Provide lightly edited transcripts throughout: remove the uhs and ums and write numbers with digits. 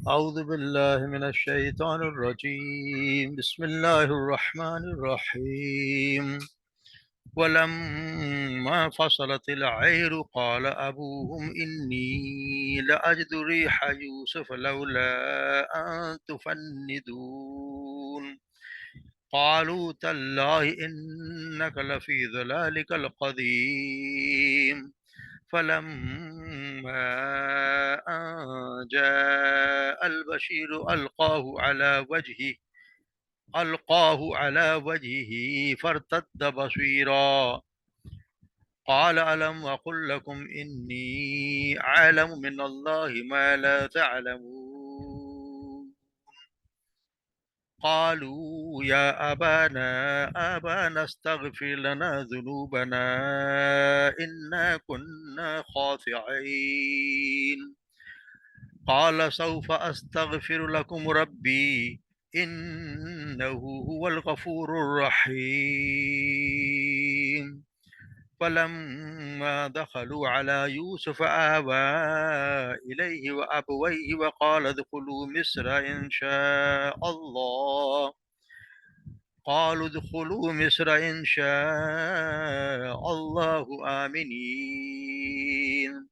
أعوذ بالله من الشيطان الرجيم بسم الله الرحمن الرحيم ولما فصلت العير قال أبوهم إني لأجد ريح يوسف لولا أن تفندون قالوا تالله إنك لفي ضلالك القديم فلما أن جاء البشير ألقاه على وجهه فارتد بصيرا قال ألم أقل لكم إني أعلم من الله ما لا تعلمون قالوا يا أبانا استغفر لنا ذنوبنا إنا كنا خاطئين قال سوف أستغفر لكم ربي إنه هو الغفور الرحيم فلما دخلوا على يوسف آوى إليه وأبويه وقال ادخلوا مصر إن شاء الله قالوا ادخلوا مصر إن شاء الله آمنين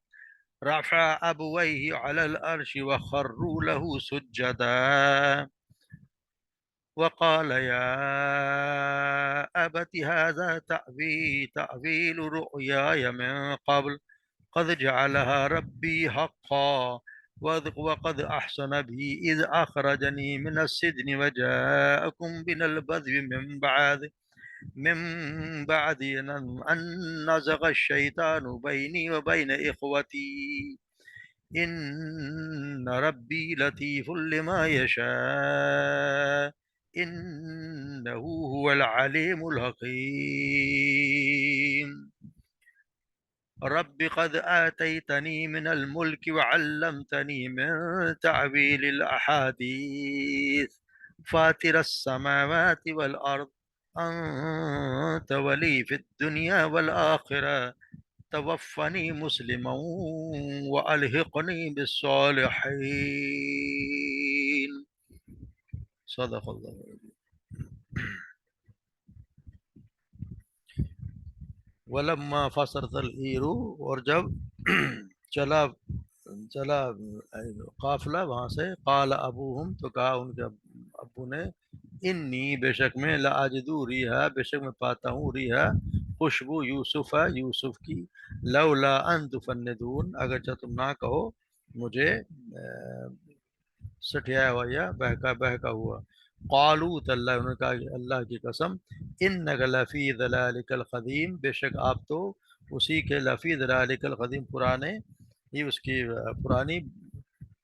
رفع أبويه على الأرش وخروا له سجدا وقال يا أبت هذا تأويل رؤياي من قبل قد جعلها ربي حقا وقد أحسن بي إذ أخرجني من السجن وجاءكم من البدو من بعد أن نزغ الشيطان بيني وبين إخوتي إن ربي لطيف لما يشاء إنه هو العليم الحكيم رب قد آتيتني من الملك وعلمتني من تعويل الأحاديث فاطر السماوات والأرض أنت ولي في الدنيا والآخرة توفني مسلما وألحقني بالصالحين صدق اللہ ولما فصلت العیر اور جب چلا چلا قافلہ وہاں سے قال ابوہم تو کہا ان کے ابو نے انی بے شک میں لاجدو ریحا بے شک میں پاتا ہوں ریحا خوشبو یوسف یوسف کی لولا ان تفندون اگرچہ تم نہ کہو مجھے سٹھایا ہوا یا بہکا ہوا قالوا تاللہ انہوں نے کہا کہ اللہ کی قسم انک لفی ضلالک القدیم بے شک آپ تو اسی کے لفی ضلالک القدیم پرانے یہ اس کی پرانی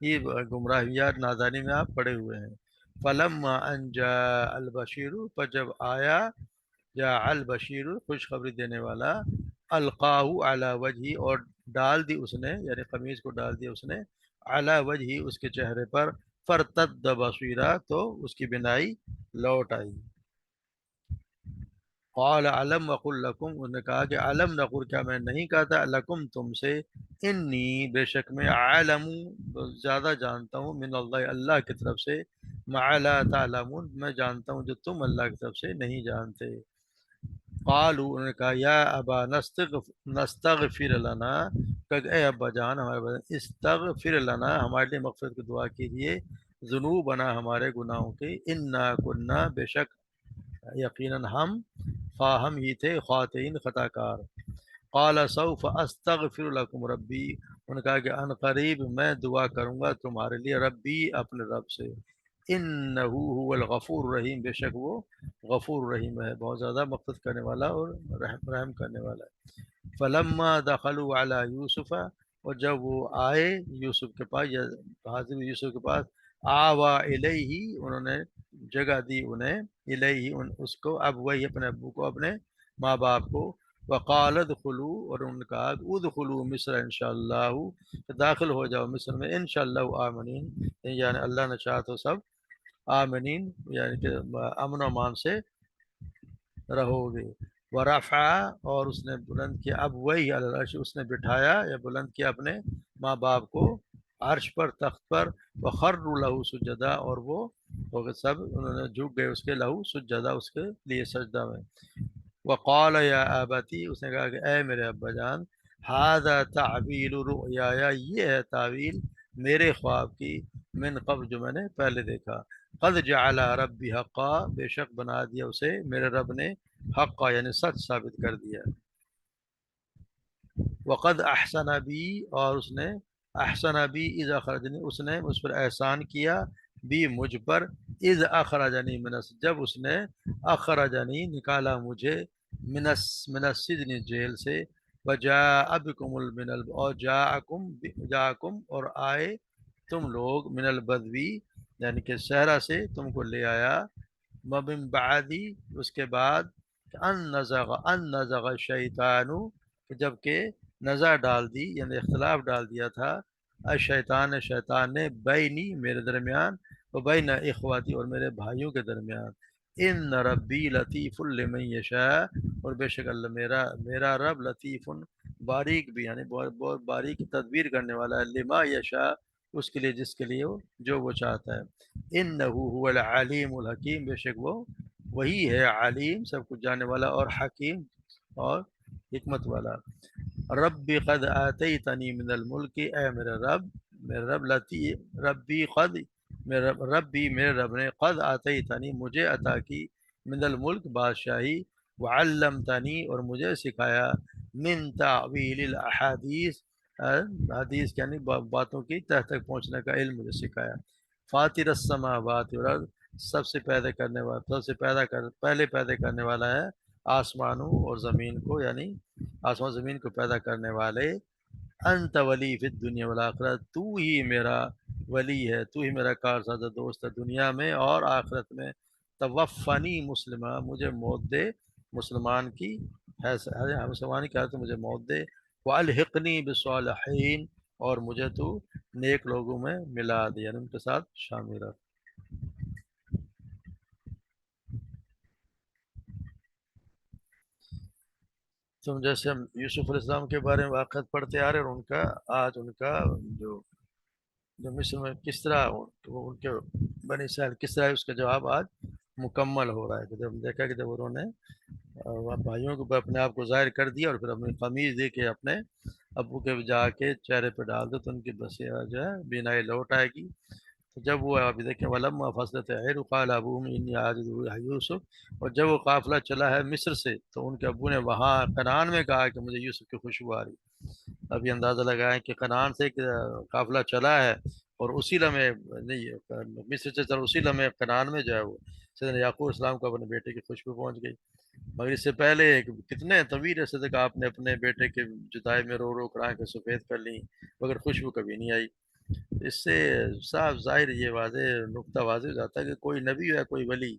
یہ گمراہیات نادانی میں آپ پڑے ہوئے ہیں فلما ان جاء البشیر پر جب آیا جاء البشیر خوشخبری دینے والا القاہ علی وجہی اور ڈال دی اس نے یعنی قمیض کو ڈال دیا اس نے علی وجہی اس کے چہرے پر فرتد بصیرا تو اس کی بینائی لوٹ آئی قال علم وقل لکم انہوں نے کہا کہ علم نقول کیا میں نہیں کہا تھا لکم تم سے انی بے شک میں عالم زیادہ جانتا ہوں من اللہ اللہ کی طرف سے ما لا تعلمون میں جانتا ہوں جو تم اللہ کی طرف سے نہیں جانتے قالوا انہوں نے کہا یا ابا نستغفر لنا کہ اے ابا جان ہمارے بدن استغفر لنا ہمارے لیے مغفرت کی دعا کیجیے ذنوبنا ہمارے گناہوں کی انا کننا بے شک یقیناً ہم ہی تھے خاطئین خطا کار قال سوف استغفر لکم ربی انہوں نے کہا کہ ان قریب میں دعا کروں گا تمہارے لیے ربی اپنے رب سے انہو هو الغفور الرحیم بے شک وہ غفور رحیم ہے بہت زیادہ مغفرت کرنے والا اور رحم کرنے والا ہے فلما دخلوا علی یوسف اور جب وہ آئے یوسف کے پاس یا حاضر یوسف کے پاس آوا الیہ انہوں نے جگہ دی انہیں الیہ اس کو اب وہی اپنے ابو کو اپنے ماں باپ کو وقال ادخلوا اور انہوں نے کہا ادخلوا مصر انشاءاللہ داخل ہو جاؤ مصر میں انشاءاللہ آمنین یعنی اللہ نے چاہا تو سب آمنین یعنی کہ امن و امان سے رہو گے ورفع اور اس نے بلند کیا اب وہی العرش اس نے بٹھایا یا بلند کیا اپنے ماں باپ کو عرش پر، تخت پر، وخروا لہو سجدا، اور وہ سب انہوں نے جھک گئے اس کے، لہو سجدا، اس کے لیے سجدہ میں۔ وقال یا ابتی، اس نے کہا کہ اے میرے ابا جان، ھذا تعبیر رؤیایا، یہ ہے تعویل میرے خواب کی، من قبل، جو میں نے پہلے دیکھا، قد جعل ربی حقا، بے شک بنا دیا اسے میرے رب نے، حقا یعنی سچ ثابت کر دیا۔ وقد احسن بی، اور اس نے احسن بی اذ اخرجنی، اس نے اس پر احسان کیا، بھی مجھ پر، اذ اخرجنی جب اس نے اخرجنی نکالا مجھے، من السجن جیل سے، وجاء بکم من اور جاءکم اور آئے تم لوگ، من البدوی یعنی کہ صحرا سے تم کو لے آیا، ومن بعدی اس کے بعد، ان نزغ الشیطان، جب کہ نظر ڈال دی یعنی اختلاف ڈال دیا تھا، شیطان نے، بینی میرے درمیان، و بین اخواتی اور میرے بھائیوں کے درمیان، ان ربی لطیف لمن یشاء، اور بے شک اللہ میرا رب لطیف، باریک بھی یعنی بہت بہت باریک تدبیر کرنے والا ہے، لما یشاء اس کے لیے جس کے لیے جو وہ چاہتا ہے، انہ هو العلیم الحکیم، بے شک وہ وہی ہے علیم سب کچھ جاننے والا، اور حکیم اور حکمت والا۔ رب قد آتیتنی من الملک، اے میرے رب ربی قد، میرے رب نے، قد آتیتنی مجھے عطا کی، من الملک بادشاہی، وعلمتنی اور مجھے سکھایا، من تعویل الاحادیث، حدیث یعنی باتوں کی تہ تک پہنچنے کا علم مجھے سکھایا، فاطر السماوات والارض، سب سے پہلے پیدا کرنے والا ہے آسمانوں اور زمین کو، یعنی آسمان زمین کو پیدا کرنے والے، انت ولی فی الدنیا والآخرہ، تو ہی میرا ولی ہے، تو ہی میرا کارساز دوست ہے دنیا میں اور آخرت میں، توفنی مسلمہ، مجھے موت دے مسلمان کی مسلمان کی حالت میں مجھے موت دے، والحقنی بالصالحین، اور مجھے تو نیک لوگوں میں ملا دے یعنی ان کے ساتھ شامل رکھ۔ تم جیسے ہم یوسف علیہ السلام کے بارے میں واقعات پڑھتے آ رہے ہیں، اور ان کا جو جو مصر میں کس طرح ان کے بنی اسرائیل کس طرح اس کا جواب آج مکمل ہو رہا ہے، کہ جب دیکھا کہ جب انہوں نے بھائیوں کو اپنے آپ کو ظاہر کر دیا، اور پھر اپنی قمیض دے کے اپنے ابو کے جا کے چہرے پہ ڈال دو، تو ان کی بس جو ہے بینائی لوٹ آئے گی۔ تو جب وہ ابھی دیکھیں ولما فصلت عیر قال ابوہم انی عاجز یوسف، اور جب وہ قافلہ چلا ہے مصر سے، تو ان کے ابو نے وہاں کنعان میں کہا کہ مجھے یوسف کی خوشبو آ رہی۔ ابھی اندازہ لگائیں کہ کنعان سے ایک قافلہ چلا ہے، اور اسی لمحے نہیں مصر سے چل اسی لمحے کنعان میں جو ہے وہ سیدنا یعقوب اسلام کو اپنے بیٹے کی خوشبو پہنچ گئی، مگر اس سے پہلے کتنے طویل عرصے تک آپ نے اپنے بیٹے کے جدائی میں رو رو کر آنکھیں سفید کر لیں، مگر خوشبو کبھی نہیں آئی۔ اس سے صاف ظاہر یہ واضح نقطہ واضح ہو جاتا ہے کہ کوئی نبی یا کوئی ولی،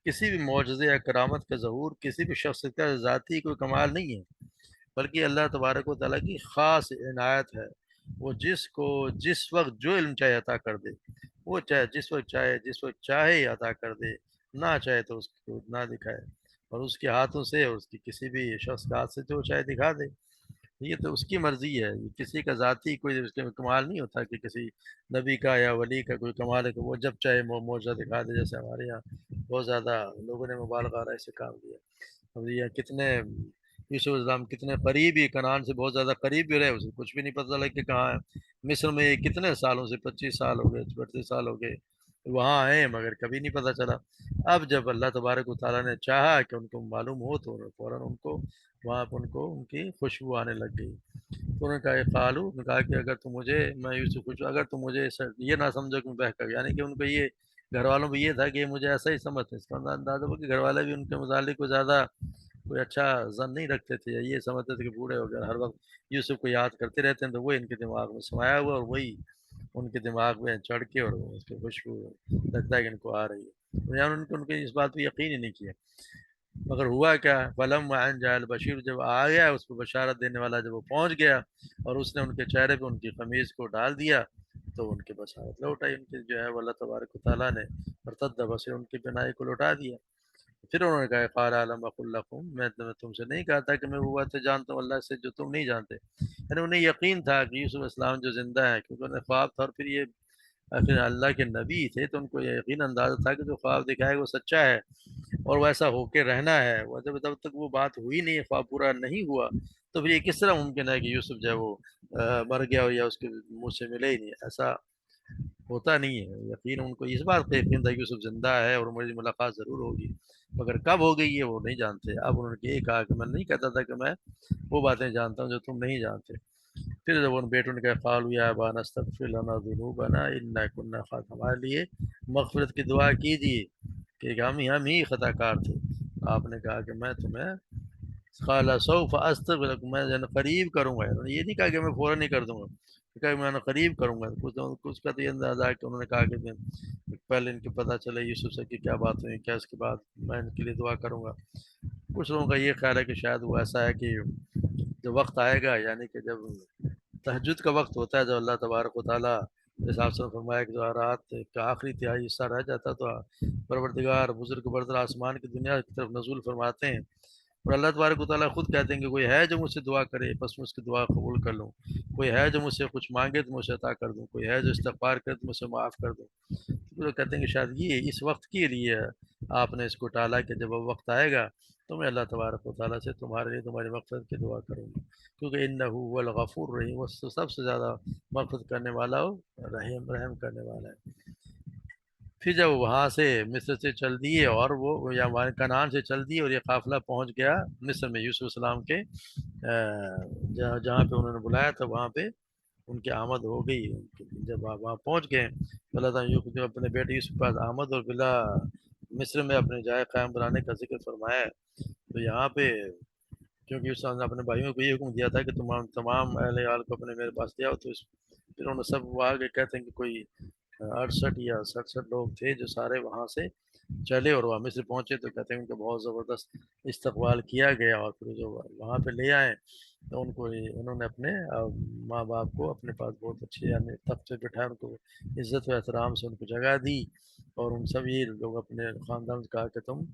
کسی بھی معجزے یا کرامت کا ظہور کسی بھی شخص کا ذاتی کوئی کمال نہیں ہے، بلکہ اللہ تبارک و تعالیٰ کی خاص عنایت ہے۔ وہ جس کو جس وقت جو علم چاہے عطا کر دے، وہ چاہے جس وقت چاہے عطا کر دے، نہ چاہے تو اس کو نہ دکھائے، اور اس کے ہاتھوں سے اور اس کی کسی بھی شخص کے ہاتھ سے جو چاہے دکھا دے، یہ تو اس کی مرضی ہے، یہ کسی کا ذاتی کوئی اس کے کمال نہیں ہوتا کہ کسی نبی کا یا ولی کا کوئی کمال ہے کہ وہ جب چاہے معجزہ دکھا دے، جیسے ہمارے یہاں بہت زیادہ لوگوں نے مبالغہ رائے سے کام کیا۔ اب یہ کتنے یوسف علیہ السلام کتنے قریب ہی کنعان سے بہت زیادہ قریب بھی رہے، اسے کچھ بھی نہیں پتہ چلا کہ کہاں ہے۔ مصر میں یہ کتنے سالوں سے 25 سال ہو گئے، 32 سال ہو گئے وہاں ہیں، مگر کبھی نہیں پتہ چلا۔ اب جب اللہ تبارک و تعالیٰ نے چاہا کہ ان کو معلوم ہو، تو فوراً ان کو وہاں پہ ان کی خوشبو آنے لگ گئی۔ تو انہوں نے کہا کہ قالو، نے کہا کہ اگر تم مجھے، میں یوسف خوشبو، اگر تم مجھے یہ نہ سمجھو کہ میں بہکا گیا، یعنی کہ ان کو یہ گھر والوں کو یہ تھا کہ یہ مجھے ایسا ہی سمجھتے، اس کا اندازہ ہو کہ گھر والے بھی ان کے متعلق کو زیادہ کوئی اچھا زن نہیں رکھتے تھے، یا یہ سمجھتے تھے کہ بوڑھے ہو گئے ہر وقت یوسف کو یاد کرتے رہتے ہیں، تو وہ ان کے دماغ میں سمایا ہوا، اور وہی ان کے دماغ میں چڑھ کے، اور اس کی خوشبو لگتا ہے کہ ان کو آ رہی ہے، یعنی ان کو اس بات پہ یقین ہی نہیں کیا۔ مگر ہوا کیا، فلم عن جاء البشیر، جب آ گیا اس کو بشارت دینے والا، جب وہ پہنچ گیا اور اس نے ان کے چہرے پہ ان کی قمیض کو ڈال دیا، تو ان کی بشارت لوٹ آئی، ان کی جو ہے وہ اللہ تبارک و تعالیٰ نے ارتد بصیر ان کی بینائی کو لوٹا دیا۔ پھر انہوں نے کہا قال علم اقل لکم، میں تم سے نہیں کہا تھا کہ میں وہ باتیں جانتا ہوں اللہ سے جو تم نہیں جانتے. یعنی انہیں یقین تھا کہ یوسف علیہ السلام جو زندہ ہے، کیونکہ انہیں خواب تھا، اور پھر یہ آخر اللہ کے نبی تھے تو ان کو یہ یقین اندازہ تھا کہ جو خواب دکھائے وہ سچا ہے اور ویسا ہو کے رہنا ہے. وہ جب تک وہ بات ہوئی نہیں، خواب پورا نہیں ہوا، تو پھر یہ کس طرح ممکن ہے کہ یوسف جو ہے وہ مر گیا ہو یا اس کے منہ سے ملے ہی نہیں؟ ایسا ہوتا نہیں ہے. یقین ان کو اس بات پہ یقین تھا کہ یوسف زندہ ہے اور میری ملاقات ضرور ہوگی، مگر کب ہو گئی ہے وہ نہیں جانتے. اب انہوں نے یہ کہا کہ میں نہیں کہتا تھا کہ میں وہ باتیں جانتا ہوں جو تم نہیں جانتے. پھر جب ان بیٹوں نے کہا قالوا یا ابانا استغفر لنا ذنوبنا انا كنا خاطئین، ہمارے لیے مغفرت کی دعا کیجیے کہ ہم ہی خطا کار تھے. آپ نے کہا کہ میں تمہیں قال سوف استغفر لكم، میں قریب کروں گا. انہوں نے یہ نہیں کہا کہ میں فوراً نہیں کر دوں گا، کہا کہ میں قریب کروں گا. کچھ کا تو یہ اندازہ ہے کہ انہوں نے کہا کہ پہلے ان کے پتہ چلے یوسف سے کہ کیا بات ہوئی، کیا اس کے بعد میں ان کے لیے دعا کروں گا. کچھ لوگوں کا یہ خیال ہے کہ شاید وہ ایسا ہے کہ جو وقت آئے گا، یعنی کہ جب تہجد کا وقت ہوتا ہے، جو اللہ تبارک و تعالیٰ جیسے آپ سے فرمایا کہ جو رات کا آخری تہائی حصہ رہ جاتا تو پروردگار بزرگ بردر آسمان کی دنیا کی طرف نزول فرماتے ہیں، اور اللہ تبارک و تعالیٰ خود کہتے ہیں کہ کوئی ہے جو مجھ سے دعا کرے بس میں اس کی دعا قبول کر لوں، کوئی ہے جو مجھ سے کچھ مانگے تو مجھ سے عطا کر دوں، کوئی ہے جو استغفار کرے تو مجھ سے معاف کر دوں. تو وہ کہتے ہیں کہ شاید یہ اس وقت کے لیے آپ نے اس کو ٹالا کہ جب وہ وقت آئے گا تو میں اللہ تبارک و تعالیٰ سے تمہارے لیے تمہاری مغفرت کی دعا کروں گا، کیونکہ انہ هو الغفور الرحیم، وہ سب سے زیادہ مغفرت کرنے والا ہو، رحم کرنے والا ہے. پھر جب وہاں سے مصر سے چل دیے اور وہ یا کنعان سے چل دیے اور یہ قافلہ پہنچ گیا مصر میں یوسف السلام کے جہاں جہاں پہ انہوں نے بلایا تھا وہاں پہ ان کی آمد ہو گئی. جب آپ وہاں پہنچ گئے تو اللہ تعالیٰ نے اپنے بیٹے یوسف کے پاس آمد اور بلا مصر میں اپنے جائے قائم بنانے کا ذکر فرمایا ہے. تو یہاں پہ کیونکہ اس نے اپنے بھائیوں کو یہ حکم دیا تھا کہ تمام اہل عیال کو اپنے میرے پاس لے آؤ، تو پھر انہوں نے سب وہ آگے کہتے ہیں کہ کوئی 68 یا 67 لوگ تھے جو سارے وہاں سے چلے اور وہاں مصر پہنچے. تو کہتے ہیں ان کا بہت زبردست استقبال کیا گیا، اور پھر جو وہاں پہ لے آئے تو انہوں نے اپنے ماں باپ کو اپنے پاس بہت اچھے یعنی تخت پہ بٹھایا، ان کو عزت و احترام سے ان کو جگہ دی، اور ان سب یہ لوگ اپنے خاندان سے کہا کہ تم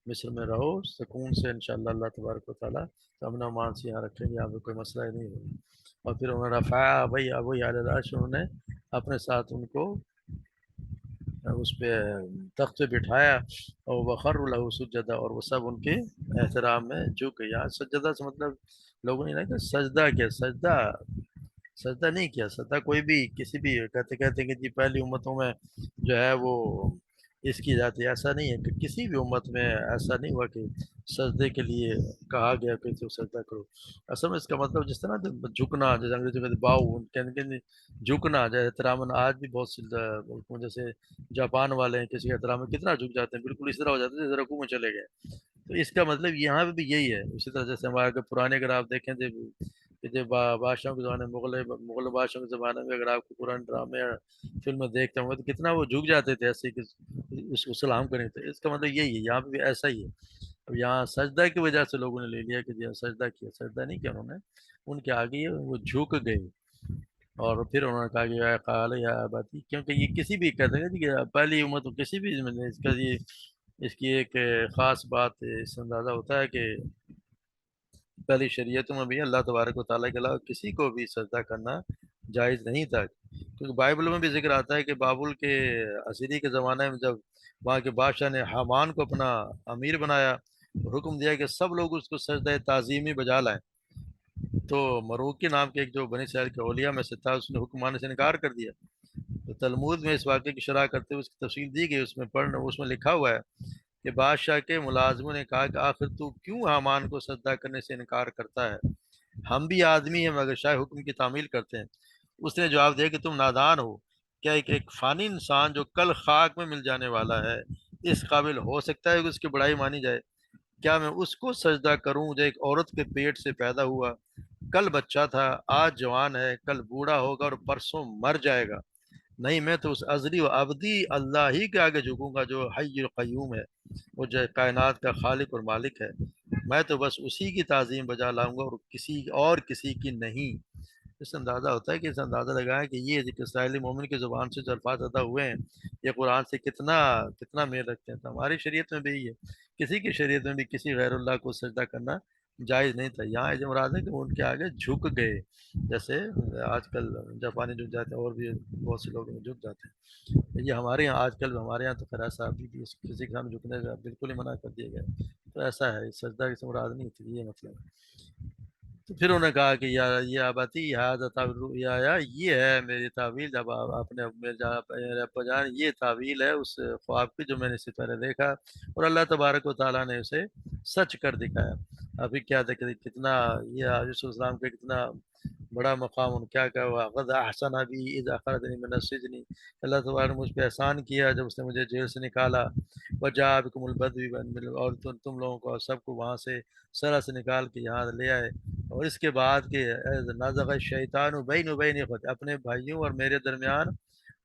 مصر میں رہو سکون سے، انشاءاللہ اللہ تبارک و تعالیٰ امن و امان سے یہاں رکھیں گے، یہاں پہ کوئی مسئلہ ہی نہیں ہوگا. اور پھر انہوں نے رفع وہی علی العرش، انہوں نے اپنے ساتھ ان کو اس پہ تخت پہ بٹھایا، اور وخر له سجدہ، اور وہ سب ان کے احترام میں جھک گئے. یہاں سجدہ سے مطلب لوگوں نے نہیں کہ سجدہ کیا، سجدہ نہیں کیا. سجدہ کوئی بھی کسی بھی کہتے ہیں کہ جی پہلی امتوں میں جو ہے وہ اس کی جاتی ہے، ایسا نہیں ہے کہ کسی بھی امت میں ایسا نہیں ہوا کہ سجدے کے لیے کہا گیا کہ تو سجدہ کرو. اصل میں اس کا مطلب جس طرح جھکنا، جیسے انگریزی میں باؤ کہتے ہیں جھکنا، جیسے احترام آج بھی بہت سے ملکوں جیسے جاپان والے ہیں کسی کے احترام میں کتنا جھک جاتے ہیں، بالکل اس طرح ہو جاتے ہیں جیسے رکوع میں چلے گئے. تو اس کا مطلب یہاں پہ بھی یہی ہے. اسی طرح جیسے ہمارے اگر پرانے اگر آپ دیکھیں کہ جب بادشاہوں کے زمانے مغل بادشاہوں کے زمانے میں اگر آپ کو پرانے ڈرامے یا فلمیں دیکھتے ہوں گے تو کتنا وہ جھک جاتے تھے ایسے کہ اس کو سلام کریں. تو اس کا مطلب یہی ہے، یہاں پہ بھی ایسا ہی ہے. اب یہاں سجدہ کی وجہ سے لوگوں نے لے لیا کہ جی سجدہ کیا، سجدہ نہیں کیا انہوں نے، ان کے آگے وہ جھک گئے. اور پھر انہوں نے کہا کہ یا قال یا اباتی، کیونکہ یہ کسی بھی کہتے ہیں کہ پہلی امت کسی بھی میں اس کا یہ اس کی ایک خاص بات اس سے اندازہ ہوتا ہے کہ پہلی شریعتوں میں بھی اللہ تبارک و تعالیٰ کے علاوہ کسی کو بھی سجدہ کرنا جائز نہیں تھا. کیونکہ بائبل میں بھی ذکر آتا ہے کہ بابل کے اسیری کے زمانے میں جب وہاں کے بادشاہ نے حامان کو اپنا امیر بنایا، حکم دیا کہ سب لوگ اس کو سجدہ تعظیمی بجا لائیں، تو مروکی نام کے ایک جو بنی اسرائیل کے اولیاء میں سے تھا، اس نے حکم ماننے سے انکار کر دیا. تو تلمود میں اس واقعے کی شرح کرتے ہوئے اس کی تفصیل دی گئی. اس میں لکھا ہوا ہے کہ بادشاہ کے ملازموں نے کہا کہ آخر تو کیوں حامان کو سجدہ کرنے سے انکار کرتا ہے، ہم بھی آدمی ہیں مگر شاہ حکم کی تعمیل کرتے ہیں. اس نے جواب دیا کہ تم نادان ہو، کیا ایک فانی انسان جو کل خاک میں مل جانے والا ہے اس قابل ہو سکتا ہے کہ اس کی بڑائی مانی جائے؟ کیا میں اس کو سجدہ کروں جو ایک عورت کے پیٹ سے پیدا ہوا، کل بچہ تھا، آج جوان ہے، کل بوڑھا ہوگا اور پرسوں مر جائے گا؟ نہیں، میں تو اس ازلی و ابدی اللہ ہی کے آگے جھکوں گا جو حی القیوم ہے، وہ جو کائنات کا خالق اور مالک ہے. میں تو بس اسی کی تعظیم بجا لاؤں گا اور کسی کی نہیں. اس سے اندازہ ہوتا ہے کہ اس سے اندازہ لگائیں کہ یہ اسرائیلی مومن کی زبان سے جو الفاظ ادا ہوئے ہیں یہ قرآن سے کتنا کتنا میل رکھتے ہیں. تو ہماری شریعت میں بھی یہ کسی کی شریعت میں بھی کسی غیر اللہ کو سجدہ کرنا جائز نہیں تھا. یہاں یہ مراد ہے کہ وہ ان کے آگے جھک گئے، جیسے آج کل جاپانی جھک جاتے ہیں اور بھی بہت سے لوگ جھک جاتے ہیں. یہ ہمارے یہاں آج کل ہمارے یہاں تو خیر ایسا ابھی بھی کسی کے سامنے جھکنے کا بالکل ہی منع کر دیا گیا. تو ایسا ہے سجدہ کی مراد نہیں تھی، یہ مطلب ہے. تو پھر انہوں نے کہا کہ یا یہ آباتی یا یہ ہے میری تعویل، جب آپ نے میرے ابا جان یہ تعویل ہے اس خواب کی جو میں نے اس سے پہلے دیکھا اور اللہ تبارک و تعالیٰ نے اسے سچ کر دکھایا. ابھی کیا دیکھتے کتنا یہ یوسف السلام کا کتنا بڑا مقام ان کیا کہ وقد احسن ابی اذ اخرجنی من السجن، اللہ تبارک نے مجھ پہ احسان کیا جب اس نے مجھے جیل سے نکالا. وجاء بکم البدو اور تم لوگوں کو سب کو وہاں سے سرا سے نکال کے یہاں لے آئے. اور اس کے بعد کہ نازغ الشیطان بین بین اخوتی، اپنے بھائیوں اور میرے درمیان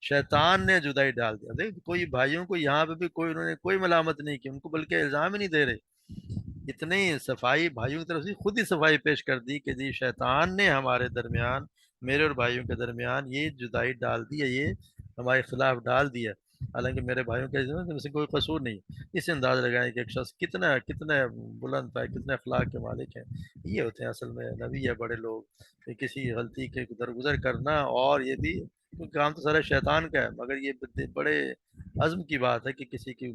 شیطان نے جدائی ڈال دیا. دیکھ کوئی بھائیوں کو یہاں پہ بھی کوئی انہوں نے کوئی ملامت نہیں کی ان کو، بلکہ الزام ہی نہیں دے رہے. اتنی صفائی بھائیوں کی طرف سے خود ہی صفائی پیش کر دی کہ جی شیطان نے ہمارے درمیان میرے اور بھائیوں کے درمیان یہ جدائی ڈال دی ہے، یہ ہمارے خلاف ڈال دیا. حالانکہ میرے بھائیوں کے سے کوئی قصور نہیں. اس سے انداز لگائیں کہ ایک شخص کتنا کتنے بلند پائے کتنے اخلاق کے مالک ہیں. یہ ہوتے ہیں اصل میں نبی ہے بڑے لوگ، کہ کسی غلطی کے درگزر کرنا. اور یہ بھی کام تو سارا شیطان کا ہے، مگر یہ بڑے عزم کی بات ہے کہ کسی کی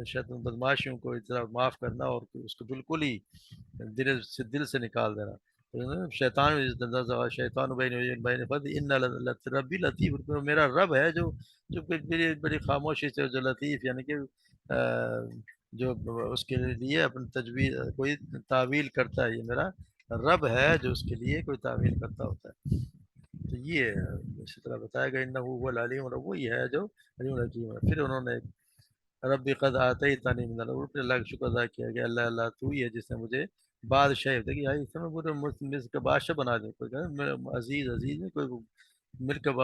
شیطان بدماشیوں کو اس طرح معاف کرنا اور اس کو بالکل ہی دل سے نکال دینا. شیطان شیطان بین فد ان ربی لطیف، میرا رب ہے جو بڑی بڑی خاموشی سے جو لطیف یعنی کہ جو اس کے لیے اپنی تجویز کوئی تعویل کرتا ہے، یہ میرا رب ہے جو اس کے لیے کوئی تعویل کرتا ہوتا ہے. تو یہ اسی طرح بتایا گیا انہ هو العلیم، اور وہی ہے جو علیم الحکیم ہے. پھر انہوں نے رب قد آتیتنی من العلم، اللہ کا شکر ادا کیا کہ اللہ اللہ تو ہی ہے جس نے مجھے بادشاہ دیکھیے اس میں پورے مصر کا بادشاہ بنا دے. کوئی عزیز عزیز نہیں، کوئی ملک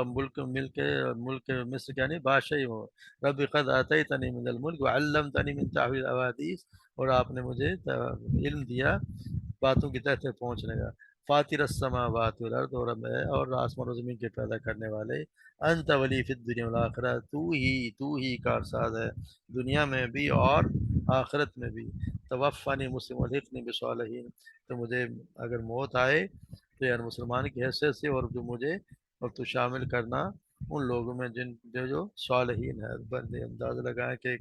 مصر کا نہیں بادشاہ ہی ہو. رب قد آتیتنی من الملک وعلمتنی من تعویل الاحادیث، اور آپ نے مجھے علم دیا باتوں کی تہ تک پہنچنے کا. فاطر السماوات والارض، اور آسمان و زمین کے پیدا کرنے والے. انت ولی فی الدنیا والآخرہ، تو ہی کارساز ہے دنیا میں بھی اور آخرت میں بھی. توفانی مسلم الحقنی بالصالحین، تو مجھے اگر موت آئے تو یار مسلمان کی حیثیت سے، اور جو مجھے اور تو شامل کرنا ان لوگوں میں جن جو صالحین ہے. بندے انداز لگائیں کہ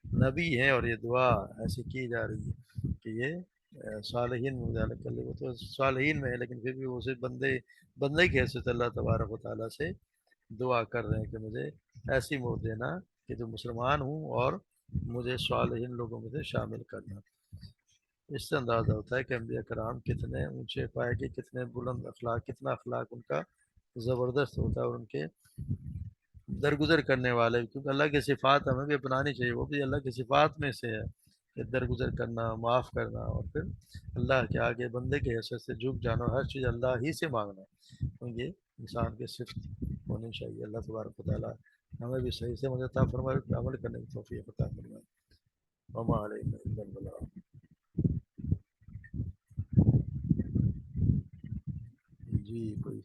نبی ہیں اور یہ دعا ایسی کی جا رہی ہے کہ یہ صالحین میں وہ تو صالحین میں ہے، لیکن پھر بھی وہ صرف بندے کی حیثیت اللہ تبارک و تعالیٰ سے دعا کر رہے ہیں کہ مجھے ایسی موت دینا کہ جو مسلمان ہوں اور مجھے صالحین لوگوں میں سے شامل کرنا. اس سے اندازہ ہوتا ہے کہ انبیاء کرام کتنے اونچے پائے گے، کتنے بلند اخلاق، کتنا اخلاق ان کا زبردست ہوتا ہے، اور ان کے درگزر کرنے والے. کیونکہ اللہ کی صفات ہمیں بھی اپنانی چاہیے، وہ بھی اللہ کی صفات میں سے ہے کہ درگزر کرنا، معاف کرنا، اور پھر اللہ کے آگے بندے کے حیثیت سے جھک جانا، ہر چیز اللہ ہی سے مانگنا. یہ انسان کی صفت ہونی چاہیے. اللہ تبارک و تعالیٰ ہمیں بھی صحیح سے مدد عطا فرمائے، عمل کرنے کی توفیق عطا فرمائے. وما علینا الا البلاغ. جی کوئی